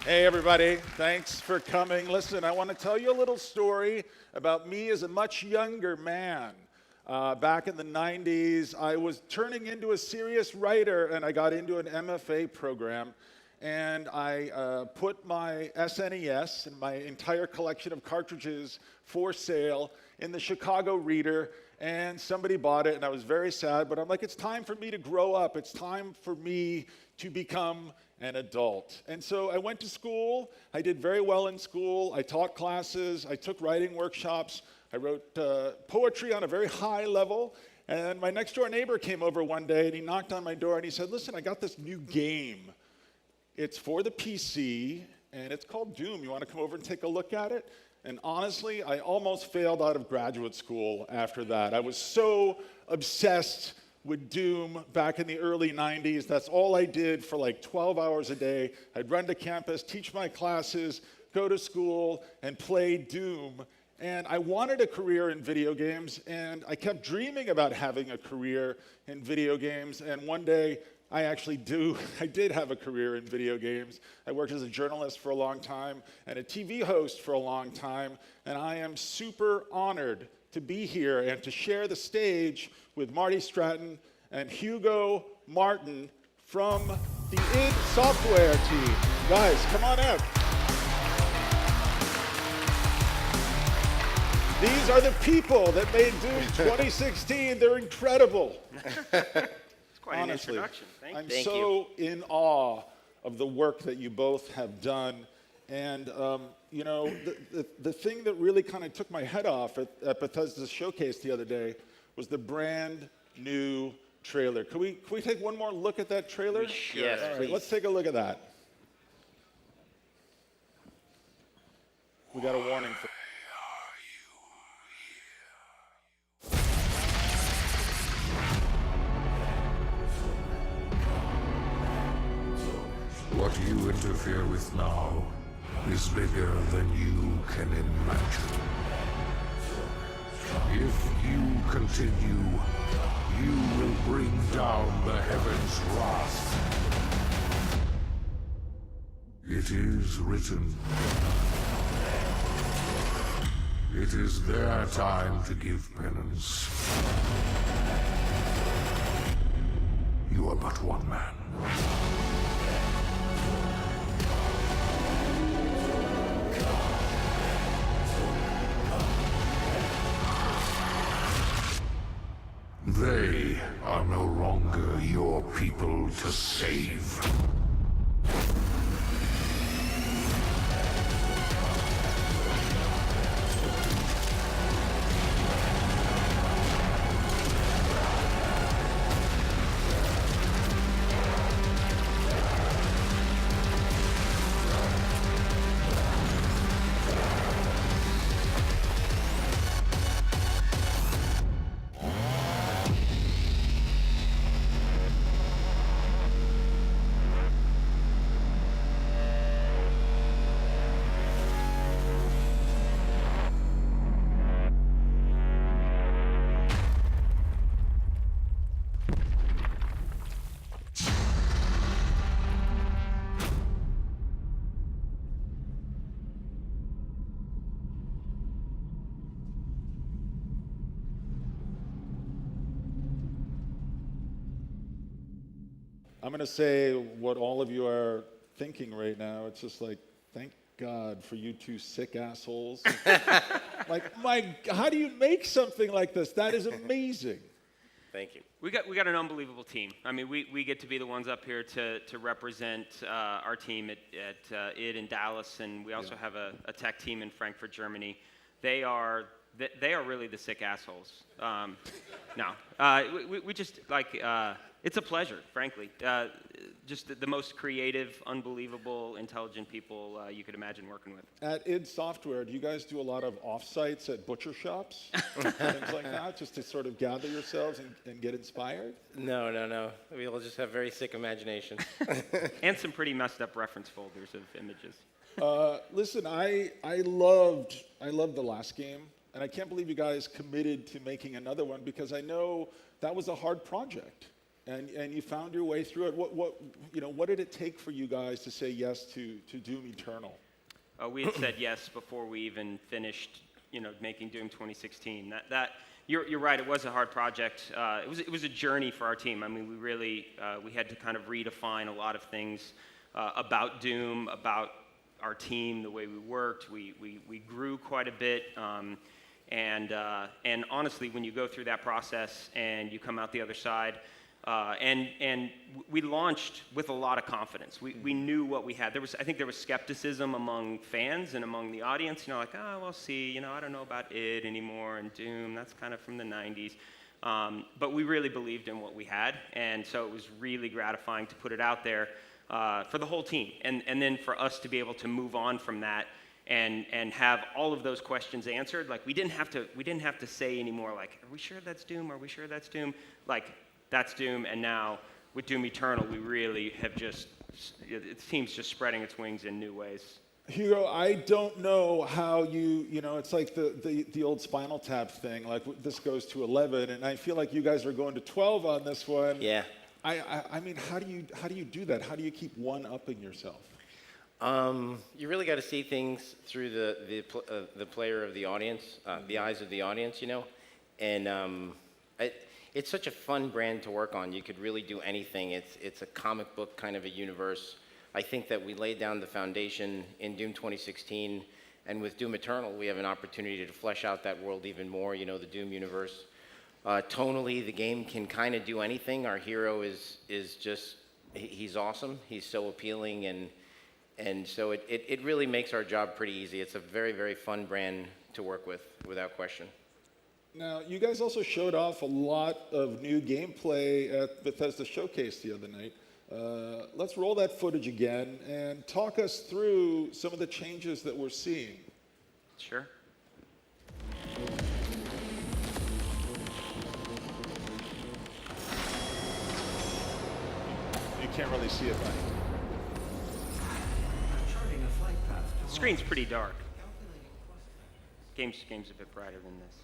Hey, everybody. Thanks for coming. Listen, I want to tell you a little story about me as a much younger man. Back in the 90s, I was turning into a serious writer, and I got into an MFA program. And I put my SNES and my entire collection of cartridges for sale in the Chicago Reader, and somebody bought it, and I was very sad, but I'm like, it's time for me to grow up. It's time for me to become an adult. And so I went to school. I did very well in school. I taught classes. I took writing workshops. I wrote poetry on a very high level. And my next door neighbor came over one day, and he knocked on my door, and he said, listen, I got this new game. It's for the PC, and it's called Doom. You want to come over and take a look at it? And honestly, I almost failed out of graduate school after that. I was so obsessed with Doom back in the early 90s. That's all I did for like 12 hours a day. I'd run to campus, teach my classes, go to school, and play Doom. And I wanted a career in video games, and I kept dreaming about having a career in video games. And one day, I did have a career in video games. I worked as a journalist for a long time and a TV host for a long time, and I am super honored to be here and to share the stage with Marty Stratton and Hugo Martin from the id Software team. Guys, come on out. These are the people that made Doom 2016. They're incredible. Quite Honestly, an introduction. I'm so in awe of the work that you both have done. And, you know, the thing that really kind of took my head off at Bethesda's showcase the other day was the brand new trailer. Can we take one more look at that trailer? Sure. Yes, All right, please. let's take a look at that. We got a warning for. What you interfere with now is bigger than you can imagine. If you continue, you will bring down the heavens' wrath. It is written. It is their time to give penance. You are but one man. They are no longer your people to save. I'm going to say what all of you are thinking right now. It's just like, thank God for you two sick assholes. Like, how do you make something like this? That is amazing. Thank you. We got an unbelievable team. I mean, we get to be the ones up here to represent our team at id in Dallas, and we also have a tech team in Frankfurt, Germany. They are really the sick assholes. We just like. It's a pleasure, frankly. Just the most creative, unbelievable, intelligent people you could imagine working with. At id Software, do you guys do a lot of offsites at butcher shops? Things like that, just to sort of gather yourselves and get inspired? No. We'll just have very sick imaginations. And some pretty messed up reference folders of images. Listen, I loved the last game, and I can't believe you guys committed to making another one because I know that was a hard project. and you found your way through it. What did it take for you guys to say yes to Doom Eternal? We had said yes before we even finished, making Doom 2016. You're right. It was a hard project. It was a journey for our team. I mean, we had to kind of redefine a lot of things about Doom, about our team, the way we worked. We grew quite a bit. And honestly, when you go through that process and you come out the other side, and we launched with a lot of confidence. We knew what we had. I think there was skepticism among fans and among the audience. Like, oh, we'll see. I don't know about id anymore and Doom. That's kind of from the 90s. But we really believed in what we had, and so it was really gratifying to put it out there for the whole team, and then for us to be able to move on from that. And have all of those questions answered. Like we didn't have to say anymore. Like, are we sure that's Doom? Are we sure that's Doom? Like, that's Doom. And now with Doom Eternal, we really have the team's just spreading its wings in new ways. Hugo, I don't know how it's like the old Spinal Tap thing. Like this goes to 11, and I feel like you guys are going to 12 on this one. Yeah. I mean, how do you do that? How do you keep one-upping yourself? You really got to see things through the player of the audience, the eyes of the audience, and it's such a fun brand to work on. You could really do anything. It's a comic book kind of a universe. I think that we laid down the foundation in Doom 2016, and with Doom Eternal, we have an opportunity to flesh out that world even more. The Doom universe. Tonally, the game can kind of do anything. Our hero is just he's awesome. He's so appealing and so it really makes our job pretty easy. It's a very, very fun brand to work with, without question. Now, you guys also showed off a lot of new gameplay at Bethesda Showcase the other night. Let's roll that footage again and talk us through some of the changes that we're seeing. Sure. You can't really see it, right? Screen's pretty dark. Game's a bit brighter than this.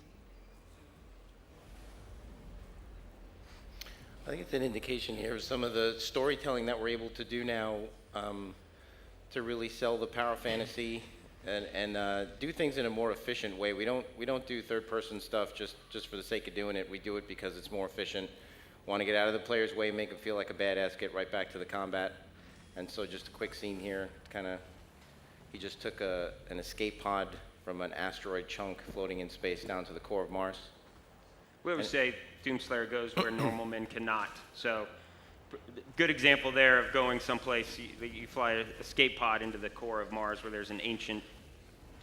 I think it's an indication here of some of the storytelling that we're able to do now to really sell the power fantasy and do things in a more efficient way. We don't do third-person stuff just for the sake of doing it. We do it because it's more efficient. Want to get out of the player's way, make him feel like a badass, get right back to the combat. And so just a quick scene here, he just took an escape pod from an asteroid chunk floating in space down to the core of Mars. We always say Doomslayer goes where normal men cannot. So, good example there of going someplace, you fly an escape pod into the core of Mars where there's an ancient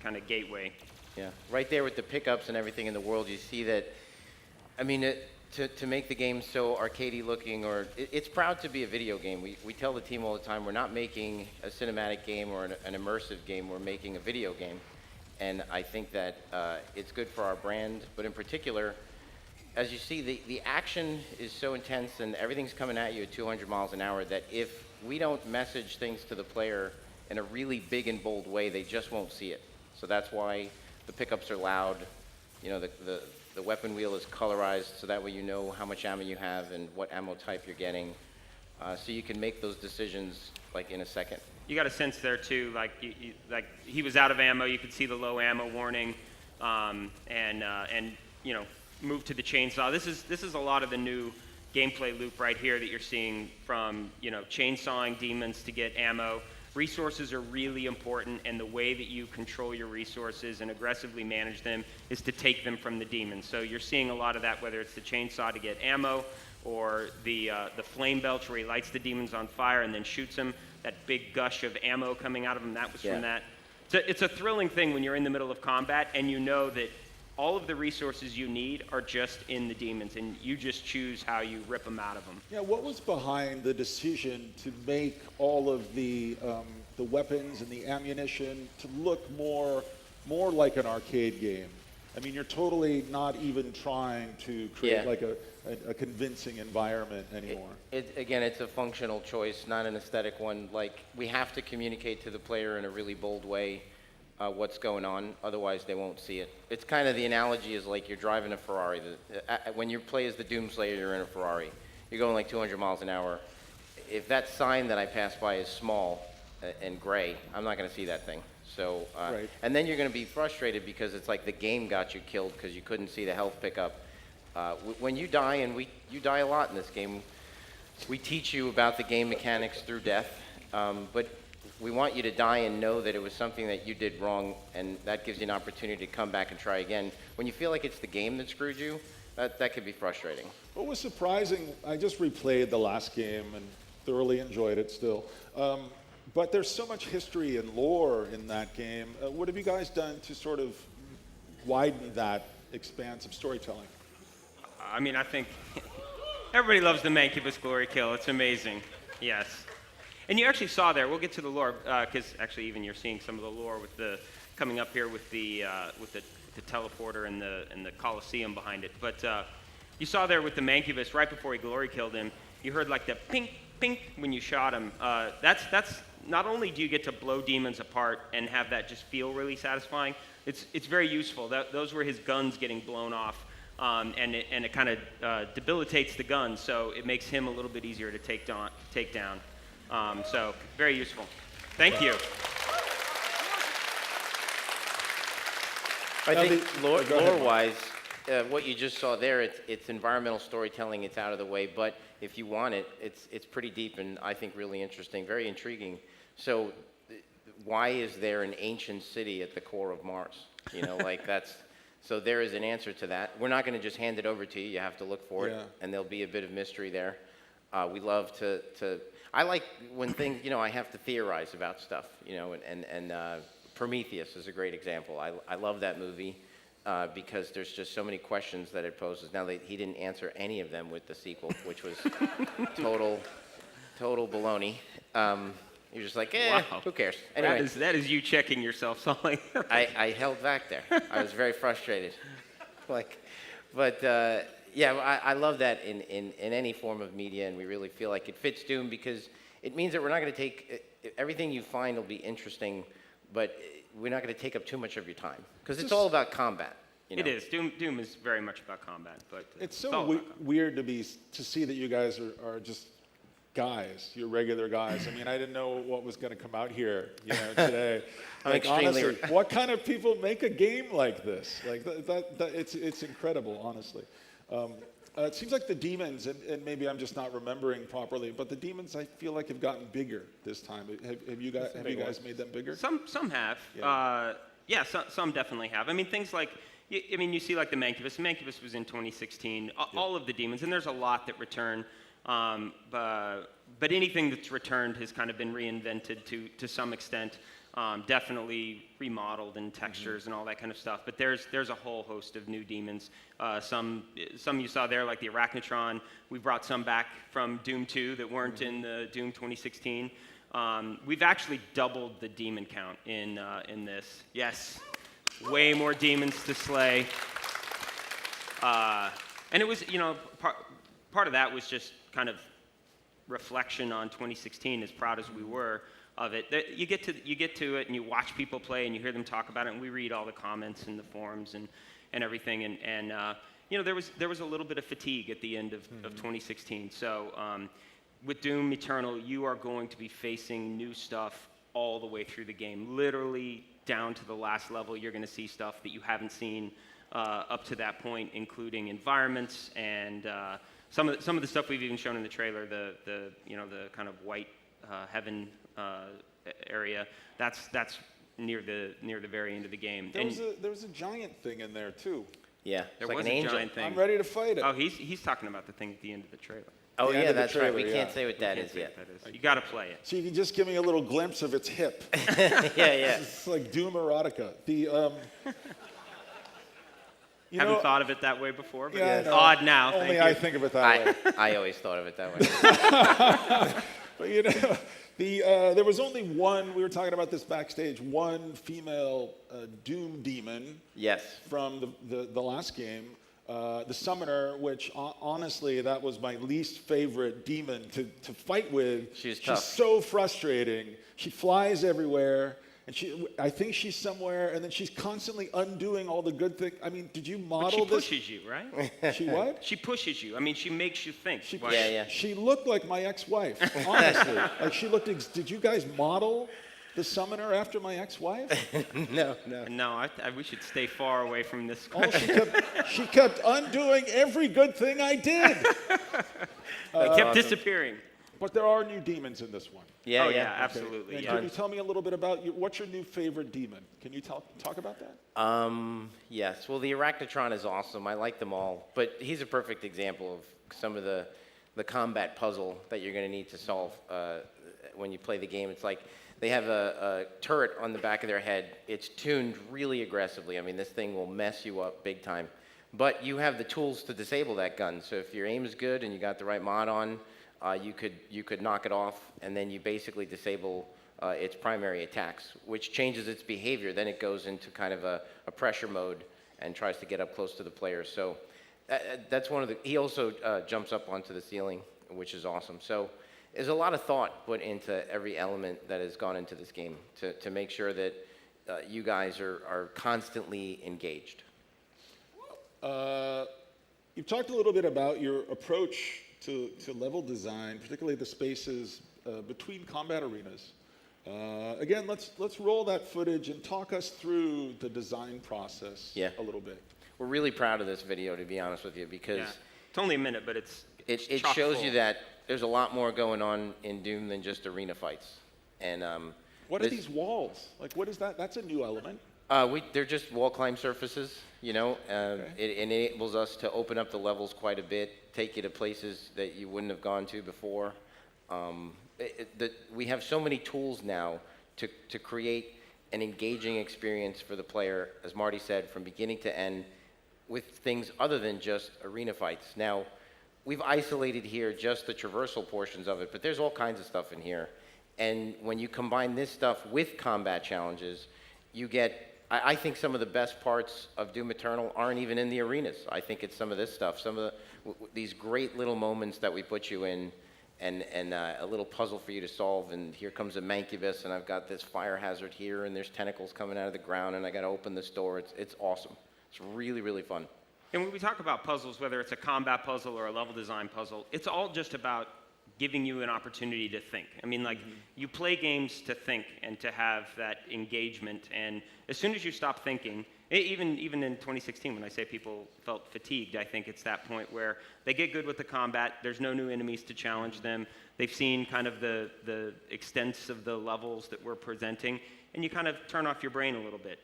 kind of gateway. Yeah, right there with the pickups and everything in the world, you see that, to make the game so arcadey looking, it's proud to be a video game. We tell the team all the time, we're not making a cinematic game or an immersive game, we're making a video game. And I think that it's good for our brand, but in particular, as you see, the action is so intense and everything's coming at you at 200 miles an hour that if we don't message things to the player in a really big and bold way, they just won't see it. So that's why the pickups are loud. The weapon wheel is colorized so that way you know how much ammo you have and what ammo type you're getting. So you can make those decisions like in a second. You got a sense there too, like he was out of ammo. You could see the low ammo warning, and move to the chainsaw. This is a lot of the new gameplay loop right here that you're seeing from chainsawing demons to get ammo. Resources are really important, and the way that you control your resources and aggressively manage them is to take them from the demons. So you're seeing a lot of that, whether it's the chainsaw to get ammo or the flame belch where he lights the demons on fire and then shoots them. That big gush of ammo coming out of him, that was from that. So it's a thrilling thing when you're in the middle of combat and you know that all of the resources you need are just in the demons, and you just choose how you rip them out of them. Yeah, what was behind the decision to make all of the weapons and the ammunition to look more like an arcade game? I mean, you're totally not even trying to create like a convincing environment anymore. Again, it's a functional choice, not an aesthetic one. Like, we have to communicate to the player in a really bold way what's going on, otherwise they won't see it. It's kind of the analogy is like you're driving a Ferrari. When you play as the Doomslayer, you're in a Ferrari. you're going like 200 miles an hour. If that sign that I pass by is small and gray, I'm not going to see that thing. So, Right. and then you're going to be frustrated because it's like the game got you killed because you couldn't see the health pickup. When you die, and you die a lot in this game, we teach you about the game mechanics through death, but we want you to die and know that it was something that you did wrong, and that gives you an opportunity to come back and try again. When you feel like it's the game that screwed you, that could be frustrating. What was surprising, I just replayed the last game and thoroughly enjoyed it still. But there's so much history and lore in that game. What have you guys done to sort of widen that expanse of storytelling? I mean, I think everybody loves the Mancubus glory kill. It's amazing. Yes. And you actually saw there, we'll get to the lore, because actually even you're seeing some of the lore with the, coming up here with the teleporter and the Coliseum behind it. But you saw there with the Mancubus, right before he glory killed him, you heard like the pink, pink when you shot him. That's not only do you get to blow demons apart and have that just feel really satisfying, it's very useful. Those were his guns getting blown off. And it kind of debilitates the gun, so it makes him a little bit easier to take down. So very useful. Thank you. I think lore-wise, what you just saw there, it's environmental storytelling. It's out of the way, but if you want it, it's pretty deep and I think really interesting, very intriguing. So, why is there an ancient city at the core of Mars? You know, like that's. So there is an answer to that. We're not going to just hand it over to you. You have to look for it, and there'll be a bit of mystery there. We love to. I like when things, you know, I have to theorize about stuff, you know, and Prometheus is a great example. I love that movie because there's just so many questions that it poses. Now, he didn't answer any of them with the sequel, which was total baloney. You're just like, Wow. who cares? Anyway, That is you checking yourself, Sully. I held back there. I was very frustrated. Yeah, I love that in any form of media, and we really feel like it fits Doom because it means that we're not going to take everything you find will be interesting, but we're not going to take up too much of your time because it's all about combat. You know? It is. Doom is very much about combat, but It's all so about combat. weird to see that you guys are just guys, you're regular guys. I mean, I didn't know what was going to come out here, you know, today. I'm extremely honestly, what kind of people make a game like this? Like it's incredible, honestly. It seems like the demons, and maybe I'm just not remembering properly, but the demons I feel like have gotten bigger this time. Have you guys made them bigger? Some have. Yeah. Some definitely have. I mean, things like, I mean, you see like the Mancubus. The Mancubus was in 2016. All of the demons, and there's a lot that return. But anything that's returned has kind of been reinvented to some extent, definitely remodeled in textures and all that kind of stuff. But there's a whole host of new demons. Some you saw there, like the Arachnotron. We brought some back from Doom 2 that weren't in the Doom 2016. We've actually doubled the demon count in this. Yes, way more demons to slay. And it was, you know, part of that was just kind of reflection on 2016, as proud as we were of it. You get to it and you watch people play and you hear them talk about it, and we read all the comments in the forums and everything, and you know, there was a little bit of fatigue at the end of 2016. So with Doom Eternal, you are going to be facing new stuff all the way through the game, literally down to the last level. You're going to see stuff that you haven't seen up to that point, including environments and some of the stuff we've even shown in the trailer, the you know, the kind of white heaven area. That's near the very end of the game. There was a giant thing in there too. Yeah, There it's like was an a angel. giant thing. I'm ready to fight it. Oh, he's talking about the thing at the end of the trailer. Oh The end yeah, of the that's right. trailer, We yeah. can't say what that Can't is say yet. what that is. You got to play it. So you can just give me a little glimpse of its hip. Yeah. It's like Doom erotica. You Haven't know, thought of it that way before, but Yeah, it's no. odd now. Only Thank I you. think of it that way. I always thought of it that way. But you know, there was only one. We were talking about this backstage. One female Doom demon. Yes. From the last game, the Summoner, which honestly, that was my least favorite demon to fight with. She was tough. She's so frustrating. She flies everywhere, And I think she's somewhere, and then she's constantly undoing all the good things. I mean, did you model But she this? pushes you, right? She what? She pushes you. I mean, she makes you think. She looked like my ex-wife, honestly. Like she looked. Did you guys model the summoner after my ex-wife? No. No, we should stay far away from this Oh, question. she kept undoing every good thing I did. They kept disappearing. But there are new demons in this one. Yeah, Oh, yeah. yeah, absolutely. And Yeah. can you tell me a little bit about what's your new favorite demon? Can you talk about that? Yes. Well, the Arachnotron is awesome. I like them all. But he's a perfect example of some of the combat puzzle that you're going to need to solve when you play the game. It's like they have a turret on the back of their head. It's tuned really aggressively. I mean, this thing will mess you up big time. But you have the tools to disable that gun. So if your aim is good and you got the right mod on, you could knock it off, and then you basically disable its primary attacks, which changes its behavior. Then it goes into kind of a pressure mode and tries to get up close to the player. So that's one of the. He also jumps up onto the ceiling, which is awesome. So there's a lot of thought put into every element that has gone into this game to make sure that you guys are constantly engaged. You've talked a little bit about your approach to level design, particularly the spaces between combat arenas. Again, let's roll that footage and talk us through the design process a little bit. We're really proud of this video, to be honest with you, because It's only a minute, but it chock shows full. you that there's a lot more going on in Doom than just arena fights. And What are these walls? Like, what is that? That's a new element. they're just wall climb surfaces, you know. It enables us to open up the levels quite a bit, take you to places that you wouldn't have gone to before. We have so many tools now to create an engaging experience for the player, as Marty said, from beginning to end, with things other than just arena fights. Now, we've isolated here just the traversal portions of it, but there's all kinds of stuff in here. And when you combine this stuff with combat challenges, you get, I think some of the best parts of Doom Eternal aren't even in the arenas. I think it's some of this stuff, some of these great little moments that we put you in, and a little puzzle for you to solve, and here comes a mancubus, and I've got this fire hazard here, and there's tentacles coming out of the ground, and I got to open this door. It's awesome. It's really, really fun. And when we talk about puzzles, whether it's a combat puzzle or a level design puzzle, it's all just about giving you an opportunity to think. I mean, like, you play games to think and to have that engagement, and as soon as you stop thinking, even in 2016, when I say people felt fatigued, I think it's that point where they get good with the combat, there's no new enemies to challenge them, they've seen kind of the extents of the levels that we're presenting, and you kind of turn off your brain a little bit.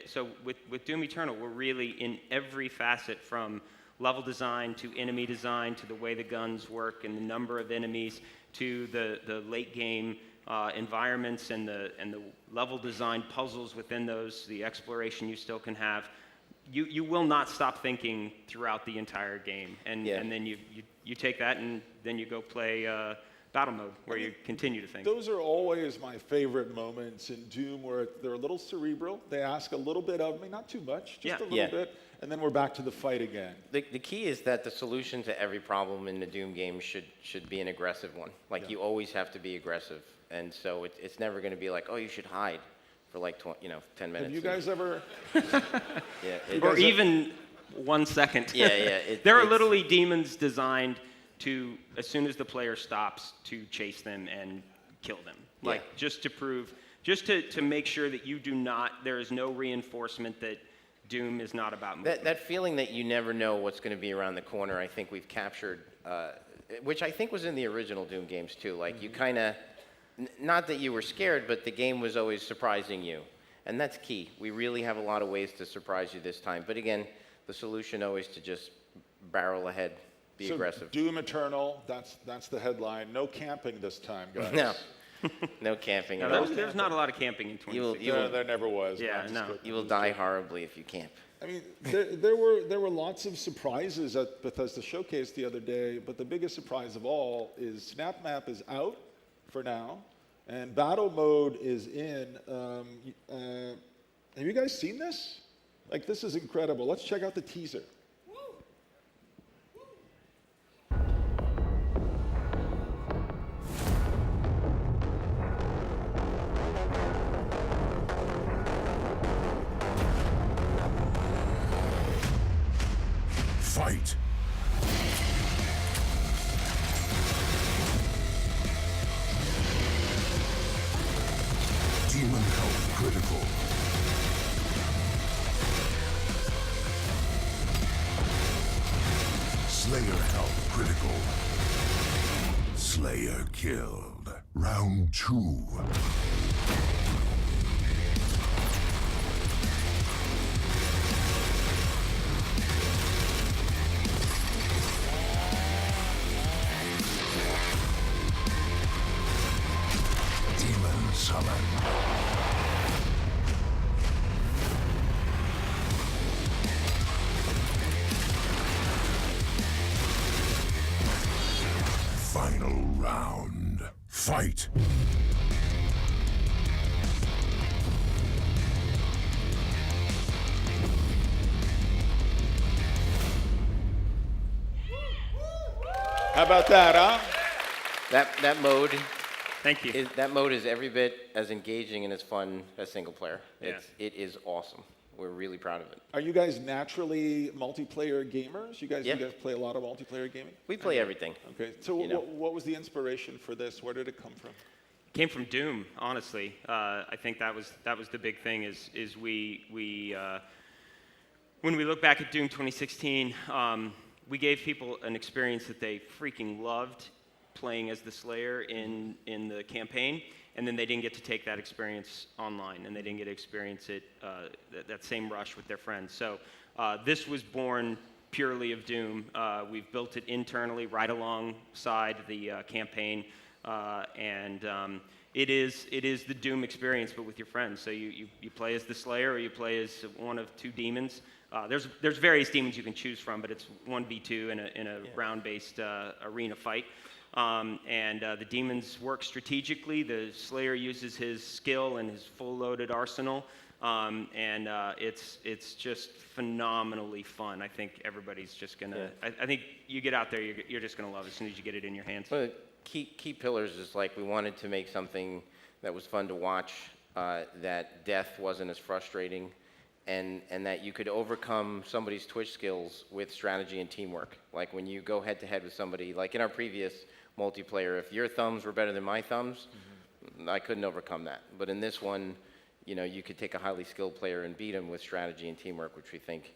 So with Doom Eternal, we're really in every facet, from level design to enemy design to the way the guns work and the number of enemies to the late game environments and the level design puzzles within those, the exploration you still can have. You will not stop thinking throughout the entire game, and then you take that and then you go play battle mode where you continue to think. Those are always my favorite moments in Doom, where they're a little cerebral. They ask a little bit of me, not too much, just a little bit, and then we're back to the fight again. The key is that the solution to every problem in the Doom game should be an aggressive one. Like, you always have to be aggressive. And so it's never going to be like, oh, you should hide for like 10 minutes. Have you guys ever? Or even 1 second. There are literally demons designed to, as soon as the player stops, to chase them and kill them. Like, just to prove, just to make sure that you do not, there is no reinforcement that Doom is not about movement. That feeling that you never know what's going to be around the corner, I think we've captured, which I think was in the original Doom games too. Like, you kind of, not that you were scared, but the game was always surprising you. And that's key. We really have a lot of ways to surprise you this time. But again, the solution always to just barrel ahead, be aggressive. Doom Eternal, that's the headline. No camping this time, guys. No. No camping at No, all. there's not a lot of camping in 2016. There never was. Yeah, I'm just no. kidding. You will die horribly if you camp. I mean, there were lots of surprises at Bethesda Showcase the other day, but the biggest surprise of all is Snap Map is out for now, and Battle Mode is in. Have you guys seen this? Like, this is incredible. Let's check out the teaser. Demon health critical. Slayer health critical. Slayer killed. Round 2. Demon summon. Final round. Fight! How about that, huh? That mode Thank you. that mode is every bit as engaging and as fun as single player. Yeah. It is awesome. We're really proud of it. Are you guys naturally multiplayer gamers? You guys play a lot of multiplayer gaming? We play everything. Okay. So You know. what was the inspiration for this? Where did it come from? Came from Doom, honestly. I think that was the big thing. Is we when we look back at Doom 2016, we gave people an experience that they freaking loved, playing as the Slayer in the campaign, and then they didn't get to take that experience online, and they didn't get to experience it that same rush with their friends. So this was born purely of Doom. We've built it internally, right alongside the campaign. It is the Doom experience, but with your friends. So you play as the Slayer, or you play as one of 2 demons. There's various demons you can choose from, but it's 1v2 in a round-based arena fight. The demons work strategically. The Slayer uses his skill and his full-loaded arsenal. It's just phenomenally fun. I think everybody's just gonna. Yeah. I think you get out there, you're just gonna love it as soon as you get it in your hands. One of the key pillars is like we wanted to make something that was fun to watch, that death wasn't as frustrating, and that you could overcome somebody's Twitch skills with strategy and teamwork. Like when you go head to head with somebody, like in our previous multiplayer, if your thumbs were better than my thumbs, I couldn't overcome that. But in this one, you could take a highly skilled player and beat him with strategy and teamwork, which we think,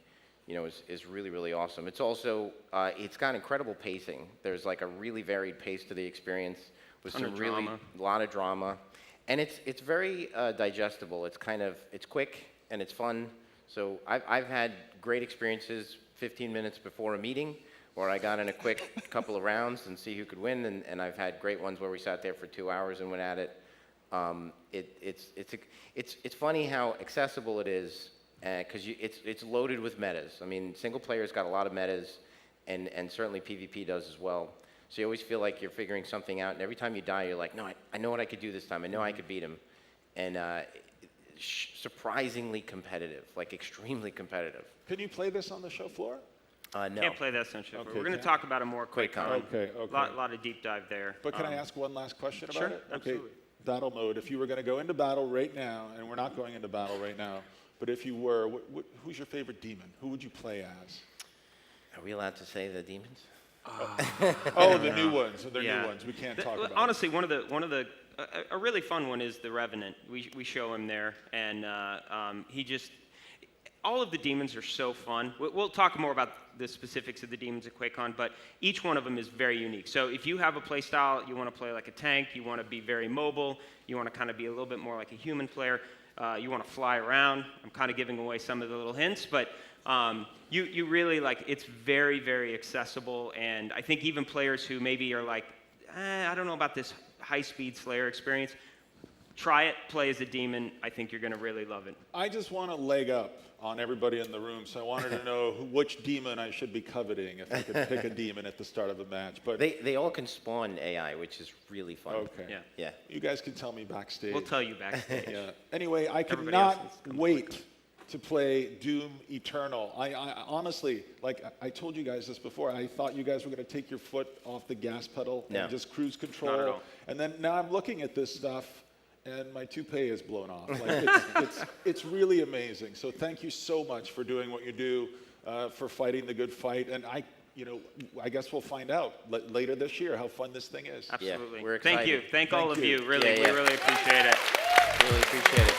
is really, really awesome. It's also, it's got incredible pacing. There's like a really varied pace to the experience with some really, lot of drama. And it's very digestible. It's quick and it's fun. So I've had great experiences 15 minutes before a meeting where I got in a quick couple of rounds and see who could win. And I've had great ones where we sat there for 2 hours and went at it. It's funny how accessible it is, because it's loaded with metas. I mean, single player's got a lot of metas, and certainly PvP does as well. So you always feel like you're figuring something out, and every time you die, you're like, no, I know what I could do this time. I know I could beat him. And surprisingly competitive, like extremely competitive. Can you play this on the show floor? No. Can't play that on show. Okay, We're going to talk about it more quick. Okay. Lot of deep dive there. But can I ask one last question about Sure, it? Okay. absolutely. Battle mode. If you were going to go into battle right now, and we're not going into battle right now, but if you were, who's your favorite demon? Who would you play as? Are we allowed to say the demons? Oh, the new ones. They're new ones. We can't talk about. Honestly, one of the a really fun one is the Revenant. We show him there, and he just. All of the demons are so fun. We'll talk more about the specifics of the demons at QuakeCon, but each one of them is very unique. So if you have a play style, you want to play like a tank, you want to be very mobile, you want to kind of be a little bit more like a human player, you want to fly around. I'm kind of giving away some of the little hints, but you really it's very, very accessible, and I think even players who maybe are like, I don't know about this high-speed Slayer experience, try it, play as a demon. I think you're going to really love it. I just want a leg up on everybody in the room, so I wanted to know which demon I should be coveting if I could pick a demon at the start of a match. But they all can spawn AI, which is really fun. Okay. Yeah. You guys can tell me backstage. We'll tell you backstage. Yeah. Anyway, I Everybody else cannot wait to play Doom Eternal. I honestly, I told you guys this before, I thought you guys were going to take your foot off the gas pedal and just cruise control. Not at all. And then now I'm looking at this stuff, and my toupee is blown off. It's really amazing. So thank you so much for doing what you do, for fighting the good fight. And I guess we'll find out later this year how fun this thing is. Absolutely. Yeah, we're excited. Thank you. Thank all of you. Really, Yeah. we really appreciate it. Really Appreciate it.